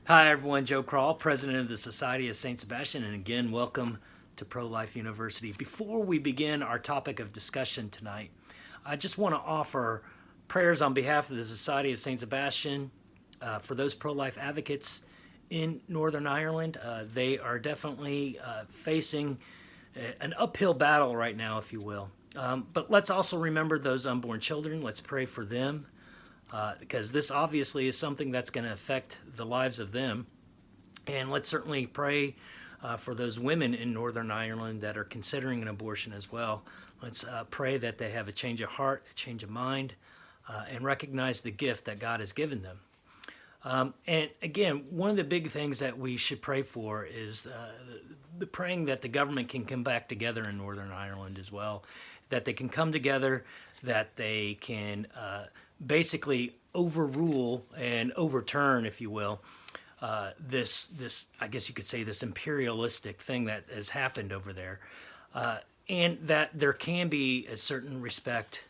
Hi, everyone. Joe Kral, president of the Society of St. Sebastian, and again, welcome to Pro Life University. Before we begin our topic of discussion tonight, I just want to offer prayers on behalf of the Society of St. Sebastian for those pro life advocates in Northern Ireland. They are definitely facing an uphill battle right now, if you will. But let's also remember those unborn children. Let's pray for them because this obviously is something that's going to affect the lives of them. And let's certainly pray for those women in Northern Ireland that are considering an abortion as well. Let's pray that they have a change of heart, a change of mind, and recognize the gift that God has given them. And again, one of the big things that we should pray for is the praying that the government can come back together in Northern Ireland as well, that they can come together, that they can basically overrule and overturn, if you will, this I guess you could say this imperialistic thing that has happened over there, and that there can be a certain respect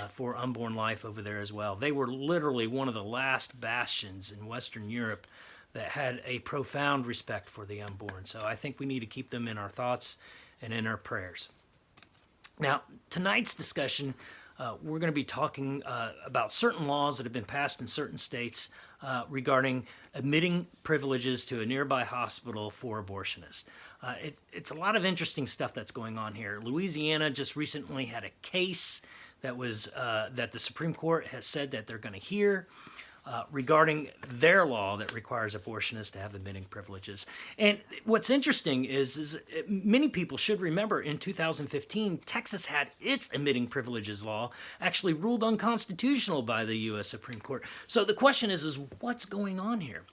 for unborn life over there as well. They were literally one of the last bastions in Western Europe that had a profound respect for the unborn. So I think we need to keep them in our thoughts and in our prayers. Now, tonight's discussion, we're going to be talking about certain laws that have been passed in certain states regarding admitting privileges to a nearby hospital for abortionists. It's a lot of interesting stuff that's going on here. Louisiana just recently had a case that the Supreme Court has said that they're going to hear regarding their law that requires abortionists to have admitting privileges. And what's interesting is many people should remember in 2015, Texas had its admitting privileges law actually ruled unconstitutional by the U.S. Supreme Court. So the question is what's going on here?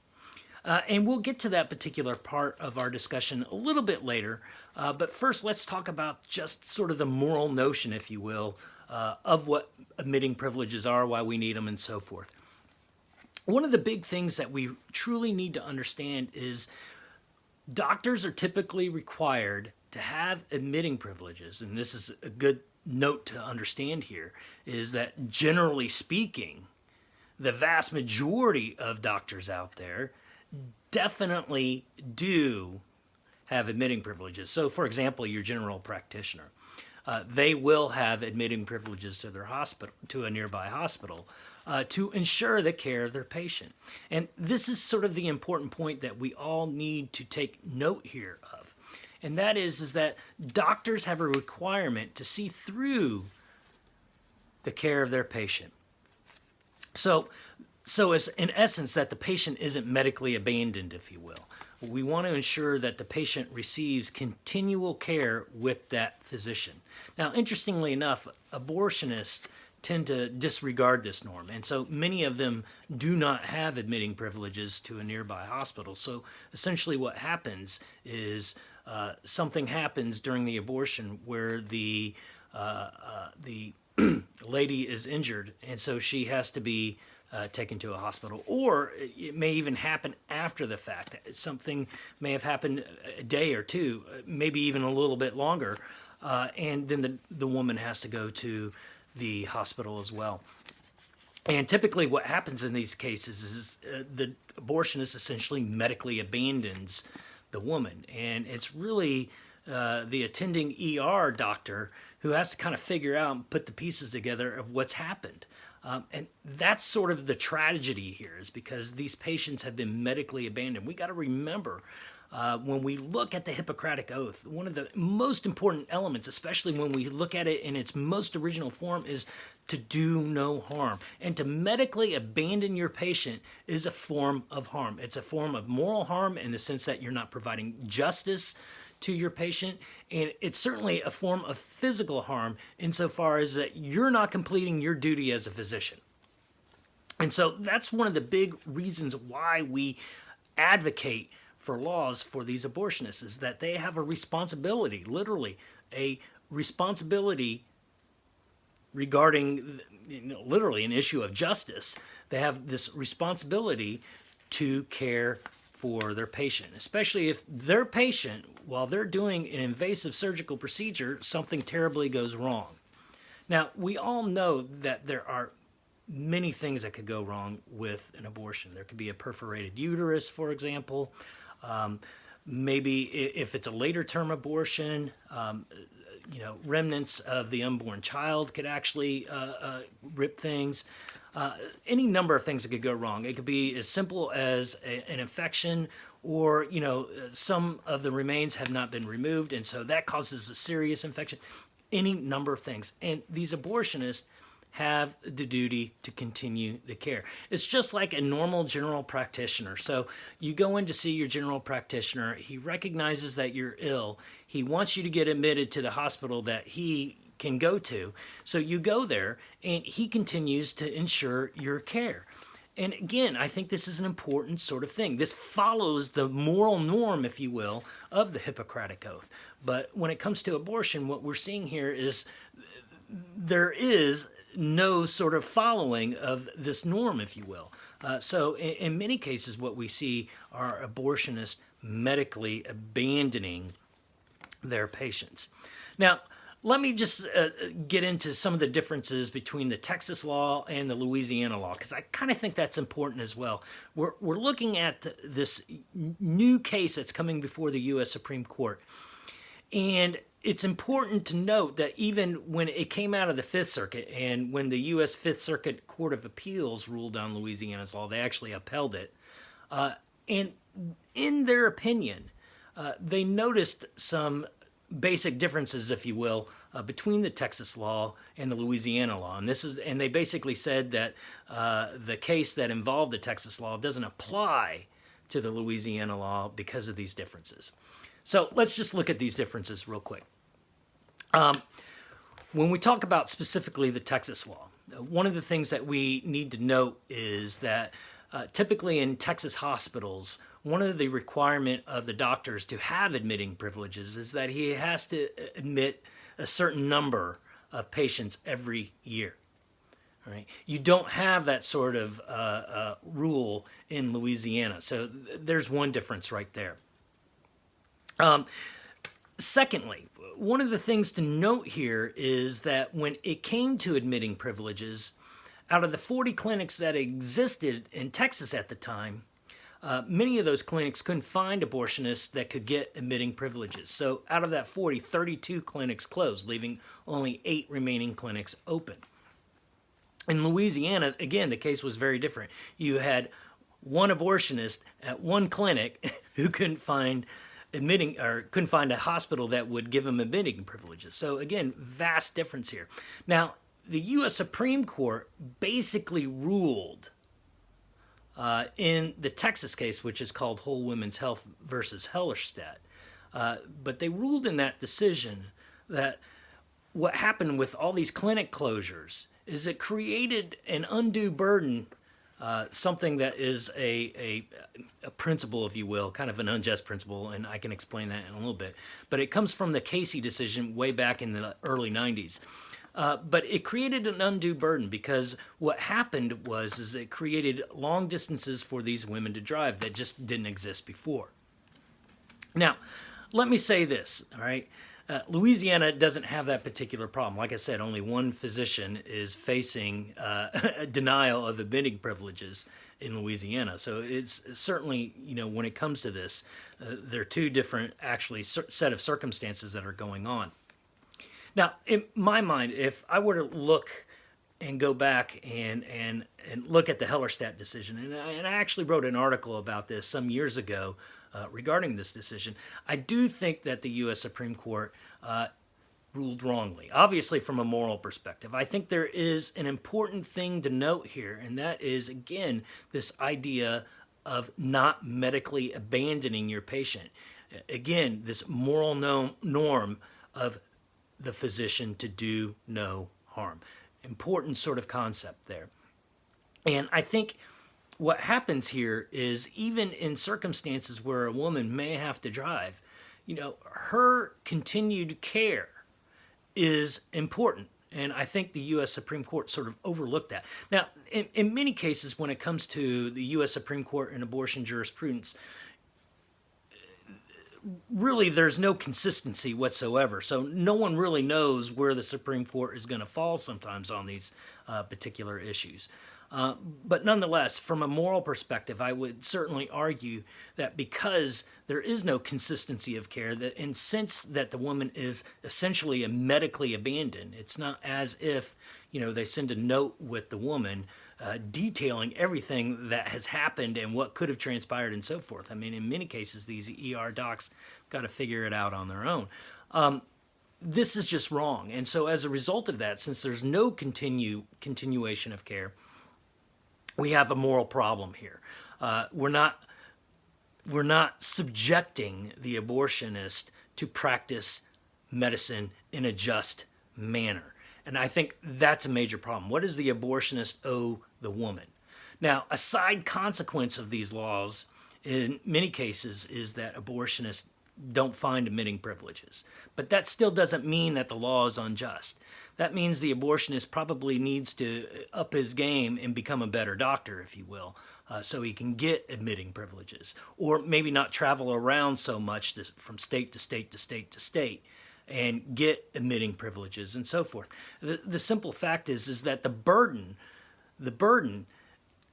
And we'll get to that particular part of our discussion a little bit later. But first, let's talk about just sort of the moral notion, if you will, of what admitting privileges are, why we need them, and so forth. One of the big things that we truly need to understand is doctors are typically required to have admitting privileges, and this is a good note to understand here, is that generally speaking, the vast majority of doctors out there definitely do have admitting privileges. So, for example, your general practitioner. They will have admitting privileges to their hospital, to a nearby hospital, to ensure the care of their patient. And this is sort of the important point that we all need to take note here of. And that is that doctors have a requirement to see through the care of their patient. So as in essence, that the patient isn't medically abandoned, if you will. We want to ensure that the patient receives continual care with that physician. Now, interestingly enough, abortionists tend to disregard this norm, and so many of them do not have admitting privileges to a nearby hospital. So essentially what happens is something happens during the abortion where the lady is injured, and so she has to be taken to a hospital, or it may even happen after the fact. Something may have happened a day or two, maybe even a little bit longer, and then the woman has to go to the hospital as well. And typically what happens in these cases is the abortionist essentially medically abandons the woman, and it's really the attending ER doctor who has to kind of figure out and put the pieces together of what's happened. And that's sort of the tragedy here, is because these patients have been medically abandoned. We got to remember when we look at the Hippocratic Oath, one of the most important elements, especially when we look at it in its most original form, is to do no harm. And to medically abandon your patient is a form of harm. It's a form of moral harm in the sense that you're not providing justice to your patient, and it's certainly a form of physical harm insofar as that you're not completing your duty as a physician. And so that's one of the big reasons why we advocate for laws for these abortionists, is that they have a responsibility, literally a responsibility regarding, literally an issue of justice. They have this responsibility to care for their patient, especially if their patient, while they're doing an invasive surgical procedure, something terribly goes wrong. Now, we all know that there are many things that could go wrong with an abortion. There could be a perforated uterus, for example. Maybe if it's a later term abortion, remnants of the unborn child could actually rip things. Any number of things that could go wrong. It could be as simple as an infection, or some of the remains have not been removed, and so that causes a serious infection. Any number of things, and these abortionists have the duty to continue the care. It's just like a normal general practitioner. So you go in to see your general practitioner. He recognizes that you're ill. He wants you to get admitted to the hospital that he can go to. So you go there, and he continues to ensure your care. And again, I think this is an important sort of thing. This follows the moral norm, if you will, of the Hippocratic Oath. But when it comes to abortion, what we're seeing here is there is no sort of following of this norm, if you will. So in many cases, what we see are abortionists medically abandoning their patients. Now, let me just get into some of the differences between the Texas law and the Louisiana law, because I kind of think that's important as well. We're looking at this new case that's coming before the U.S. Supreme Court. And it's important to note that even when it came out of the Fifth Circuit, and when the U.S. Fifth Circuit Court of Appeals ruled on Louisiana's law, they actually upheld it. And in their opinion, they noticed some basic differences, if you will, between the Texas law and the Louisiana law. And they basically said that the case that involved the Texas law doesn't apply to the Louisiana law because of these differences. So let's just look at these differences real quick. When we talk about specifically the Texas law, one of the things that we need to note is that typically in Texas hospitals, one of the requirement of the doctors to have admitting privileges is that he has to admit a certain number of patients every year. All right? You don't have that sort of rule in Louisiana, so there's one difference right there. Secondly, one of the things to note here is that when it came to admitting privileges, out of the 40 clinics that existed in Texas at the time, many of those clinics couldn't find abortionists that could get admitting privileges. So out of that 40, 32 clinics closed, leaving only 8 remaining clinics open. In Louisiana, again, the case was very different. You had one abortionist at one clinic who couldn't find a hospital that would give him admitting privileges. So again, vast difference here. Now, the U.S. Supreme Court basically ruled in the Texas case, which is called Whole Women's Health versus Hellerstedt, but they ruled in that decision that what happened with all these clinic closures is it created an undue burden, something that is a principle, if you will, kind of an unjust principle, and I can explain that in a little bit. But it comes from the Casey decision way back in the early 90s. But it created an undue burden because what happened is it created long distances for these women to drive that just didn't exist before. Now, let me say this, all right? Louisiana doesn't have that particular problem. Like I said, only one physician is facing a denial of admitting privileges in Louisiana. So it's certainly, when it comes to this, there are two different, actually, set of circumstances that are going on. Now, in my mind, if I were to look and go back and look at the Hellerstedt decision, and I actually wrote an article about this some years ago regarding this decision, I do think that the U.S. Supreme Court ruled wrongly, obviously from a moral perspective. I think there is an important thing to note here, and that is, again, this idea of not medically abandoning your patient. Again, this moral norm of the physician to do no harm. Important sort of concept there. And I think what happens here is even in circumstances where a woman may have to drive, her continued care is important. And I think the U.S. Supreme Court sort of overlooked that. Now, in many cases, when it comes to the U.S. Supreme Court and abortion jurisprudence, really there's no consistency whatsoever. So no one really knows where the Supreme Court is going to fall sometimes on these particular issues. But nonetheless, from a moral perspective, I would certainly argue that because there is no consistency of care, that and since that the woman is essentially medically abandoned, it's not as if they send a note with the woman detailing everything that has happened and what could have transpired and so forth. I mean, in many cases, these ER docs got to figure it out on their own. This is just wrong, and so as a result of that, since there's no continuation of care, we have a moral problem here. We're not subjecting the abortionist to practice medicine in a just manner. And I think that's a major problem. What does the abortionist owe the woman? Now, a side consequence of these laws in many cases is that abortionists don't find admitting privileges. But that still doesn't mean that the law is unjust. That means the abortionist probably needs to up his game and become a better doctor, if you will, so he can get admitting privileges. Or maybe not travel around so much from state to state to state to state and get admitting privileges and so forth. The simple fact is that the burden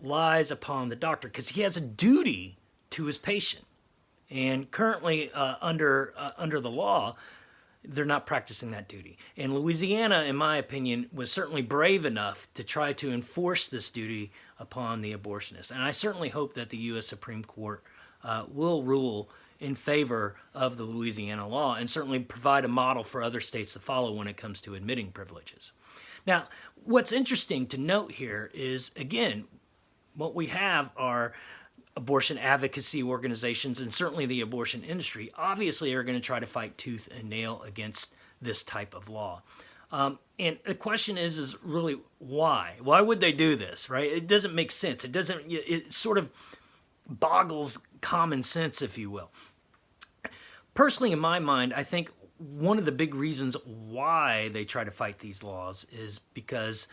lies upon the doctor because he has a duty to his patient. And currently, under the law, they're not practicing that duty. And Louisiana, in my opinion, was certainly brave enough to try to enforce this duty upon the abortionist. And I certainly hope that the U.S. Supreme Court will rule in favor of the Louisiana law and certainly provide a model for other states to follow when it comes to admitting privileges. Now, what's interesting to note here is, again, what we have are abortion advocacy organizations and certainly the abortion industry obviously are going to try to fight tooth and nail against this type of law. And the question is really why? Why would they do this, right? It doesn't make sense. It sort of boggles common sense, if you will. Personally, in my mind, I think one of the big reasons why they try to fight these laws is because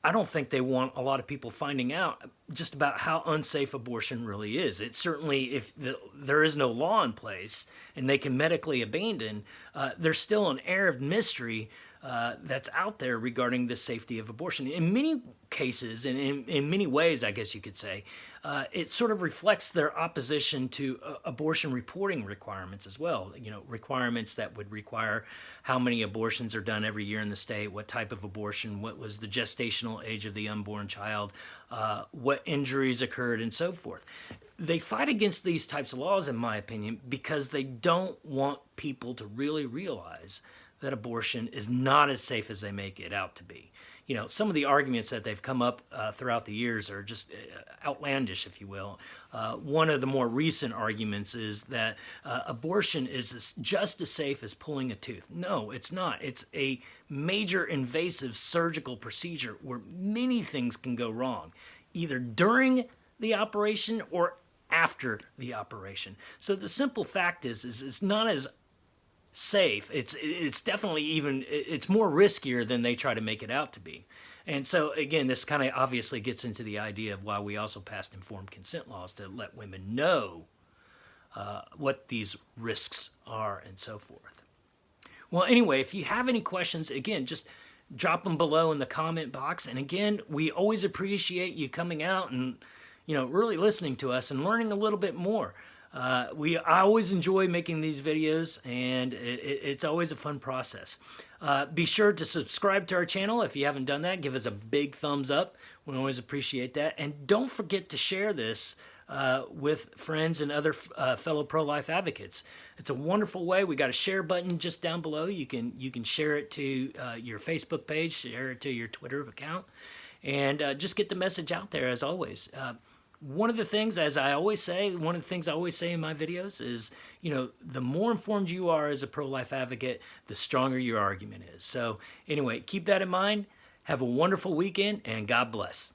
I don't think they want a lot of people finding out just about how unsafe abortion really is. It certainly, if there is no law in place and they can medically abandon, there's still an air of mystery that's out there regarding the safety of abortion. In many cases, and in many ways, I guess you could say, it sort of reflects their opposition to abortion reporting requirements as well. Requirements that would require how many abortions are done every year in the state, what type of abortion, what was the gestational age of the unborn child, what injuries occurred, and so forth. They fight against these types of laws, in my opinion, because they don't want people to really realize that abortion is not as safe as they make it out to be. Some of the arguments that they've come up throughout the years are just outlandish, if you will. One of the more recent arguments is that abortion is just as safe as pulling a tooth. No, it's not. It's a major invasive surgical procedure where many things can go wrong, either during the operation or after the operation. So the simple fact is it's not as safe. It's definitely it's more riskier than they try to make it out to be. And so again, this kind of obviously gets into the idea of why we also passed informed consent laws to let women know what these risks are and so forth. Well, anyway, if you have any questions, again, just drop them below in the comment box. And again, we always appreciate you coming out and really listening to us and learning a little bit more. I always enjoy making these videos, and it's always a fun process. Be sure to subscribe to our channel if you haven't done that. Give us a big thumbs up. We always appreciate that. And don't forget to share this with friends and other fellow pro-life advocates. It's a wonderful way. We got a share button just down below. You can share it to your Facebook page, share it to your Twitter account, and just get the message out there as always. One of the things, as I always say, in my videos is, the more informed you are as a pro-life advocate, the stronger your argument is. So anyway, keep that in mind. Have a wonderful weekend, and God bless.